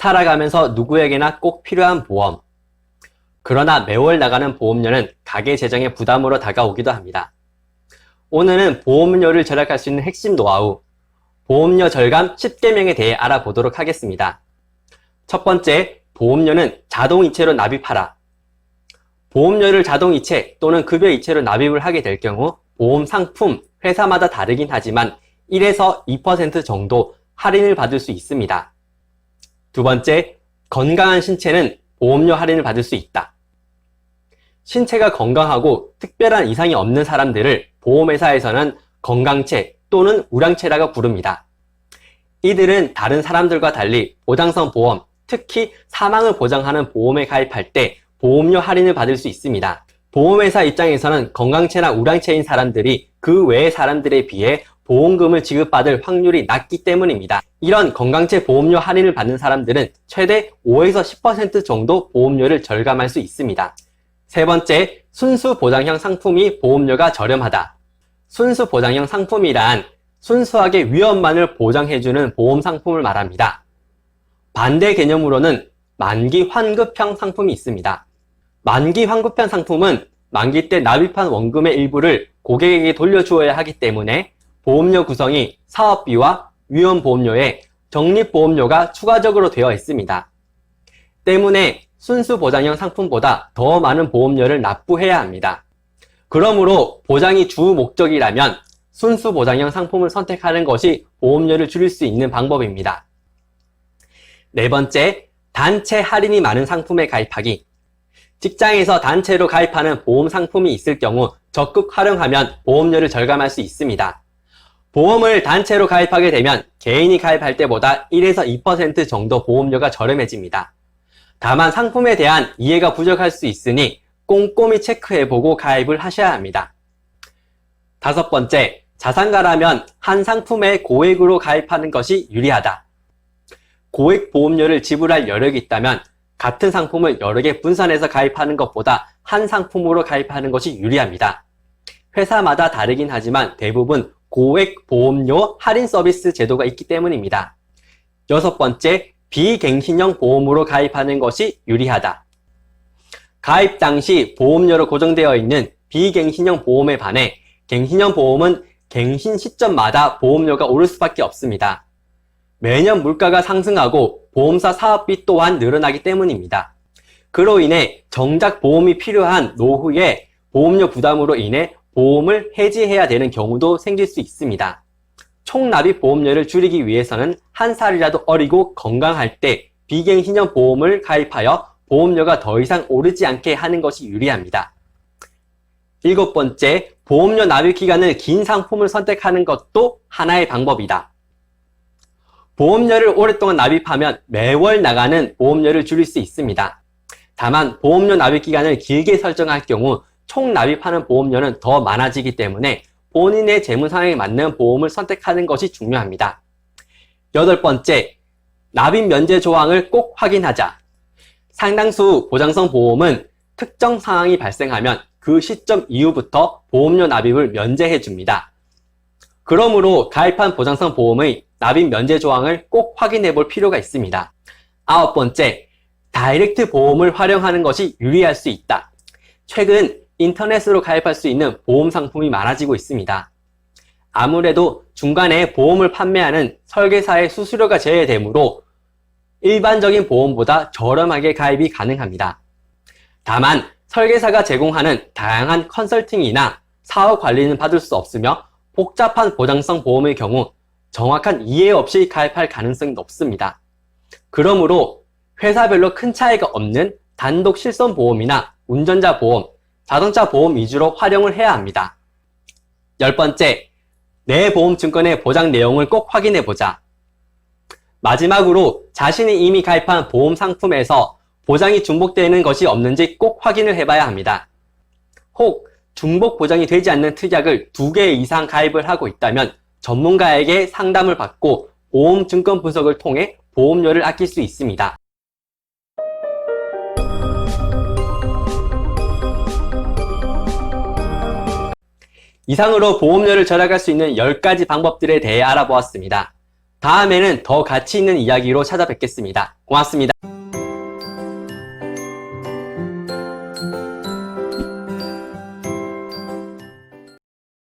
살아가면서 누구에게나 꼭 필요한 보험. 그러나 매월 나가는 보험료는 가계 재정의 부담으로 다가오기도 합니다. 오늘은 보험료를 절약할 수 있는 핵심 노하우, 보험료 절감 10개명에 대해 알아보도록 하겠습니다. 첫 번째, 보험료는 자동이체로 납입하라. 보험료를 자동이체 또는 급여이체로 납입을 하게 될 경우 보험 상품, 회사마다 다르긴 하지만 1에서 2% 정도 할인을 받을 수 있습니다. 두 번째, 건강한 신체는 보험료 할인을 받을 수 있다. 신체가 건강하고 특별한 이상이 없는 사람들을 보험회사에서는 건강체 또는 우량체라고 부릅니다. 이들은 다른 사람들과 달리 보장성 보험, 특히 사망을 보장하는 보험에 가입할 때 보험료 할인을 받을 수 있습니다. 보험회사 입장에서는 건강체나 우량체인 사람들이 그 외의 사람들에 비해 보험금을 지급받을 확률이 낮기 때문입니다. 이런 건강체 보험료 할인을 받는 사람들은 최대 5에서 10% 정도 보험료를 절감할 수 있습니다. 세 번째, 순수 보장형 상품이 보험료가 저렴하다. 순수 보장형 상품이란 순수하게 위험만을 보장해주는 보험 상품을 말합니다. 반대 개념으로는 만기 환급형 상품이 있습니다. 만기 환급형 상품은 만기 때 납입한 원금의 일부를 고객에게 돌려주어야 하기 때문에 보험료 구성이 사업비와 위험보험료에 적립보험료가 추가적으로 되어 있습니다. 때문에 순수 보장형 상품보다 더 많은 보험료를 납부해야 합니다. 그러므로 보장이 주 목적이라면 순수 보장형 상품을 선택하는 것이 보험료를 줄일 수 있는 방법입니다. 네 번째, 단체 할인이 많은 상품에 가입하기. 직장에서 단체로 가입하는 보험 상품이 있을 경우 적극 활용하면 보험료를 절감할 수 있습니다. 보험을 단체로 가입하게 되면 개인이 가입할 때보다 1에서 2% 정도 보험료가 저렴해집니다. 다만 상품에 대한 이해가 부족할 수 있으니 꼼꼼히 체크해보고 가입을 하셔야 합니다. 다섯 번째, 자산가라면 한 상품에 고액으로 가입하는 것이 유리하다. 고액 보험료를 지불할 여력이 있다면 같은 상품을 여러 개 분산해서 가입하는 것보다 한 상품으로 가입하는 것이 유리합니다. 회사마다 다르긴 하지만 대부분 고액 보험료 할인 서비스 제도가 있기 때문입니다. 여섯 번째, 비갱신형 보험으로 가입하는 것이 유리하다. 가입 당시 보험료로 고정되어 있는 비갱신형 보험에 반해 갱신형 보험은 갱신 시점마다 보험료가 오를 수밖에 없습니다. 매년 물가가 상승하고 보험사 사업비 또한 늘어나기 때문입니다. 그로 인해 정작 보험이 필요한 노후에 보험료 부담으로 인해 보험을 해지해야 되는 경우도 생길 수 있습니다. 총납입 보험료를 줄이기 위해서는 한 살이라도 어리고 건강할 때 비갱신형 보험을 가입하여 보험료가 더 이상 오르지 않게 하는 것이 유리합니다. 일곱 번째, 보험료 납입 기간을 긴 상품을 선택하는 것도 하나의 방법이다. 보험료를 오랫동안 납입하면 매월 나가는 보험료를 줄일 수 있습니다. 다만 보험료 납입 기간을 길게 설정할 경우 총 납입하는 보험료는 더 많아지기 때문에 본인의 재무 상황에 맞는 보험을 선택하는 것이 중요합니다. 여덟 번째, 납입 면제 조항을 꼭 확인하자. 상당수 보장성 보험은 특정 상황이 발생하면 그 시점 이후부터 보험료 납입을 면제해 줍니다. 그러므로 가입한 보장성 보험의 납입 면제 조항을 꼭 확인해 볼 필요가 있습니다. 아홉 번째, 다이렉트 보험을 활용하는 것이 유리할 수 있다. 최근 인터넷으로 가입할 수 있는 보험 상품이 많아지고 있습니다. 아무래도 중간에 보험을 판매하는 설계사의 수수료가 제외되므로 일반적인 보험보다 저렴하게 가입이 가능합니다. 다만 설계사가 제공하는 다양한 컨설팅이나 사업 관리는 받을 수 없으며 복잡한 보장성 보험의 경우 정확한 이해 없이 가입할 가능성이 높습니다. 그러므로 회사별로 큰 차이가 없는 단독 실손 보험이나 운전자 보험, 자동차 보험 위주로 활용을 해야 합니다. 열 번째, 내 보험증권의 보장 내용을 꼭 확인해보자. 마지막으로 자신이 이미 가입한 보험 상품에서 보장이 중복되는 것이 없는지 꼭 확인을 해봐야 합니다. 혹 중복 보장이 되지 않는 특약을 2개 이상 가입을 하고 있다면 전문가에게 상담을 받고 보험 증권 분석을 통해 보험료를 아낄 수 있습니다. 이상으로 보험료를 절약할 수 있는 10가지 방법들에 대해 알아보았습니다. 다음에는 더 가치 있는 이야기로 찾아뵙겠습니다. 고맙습니다.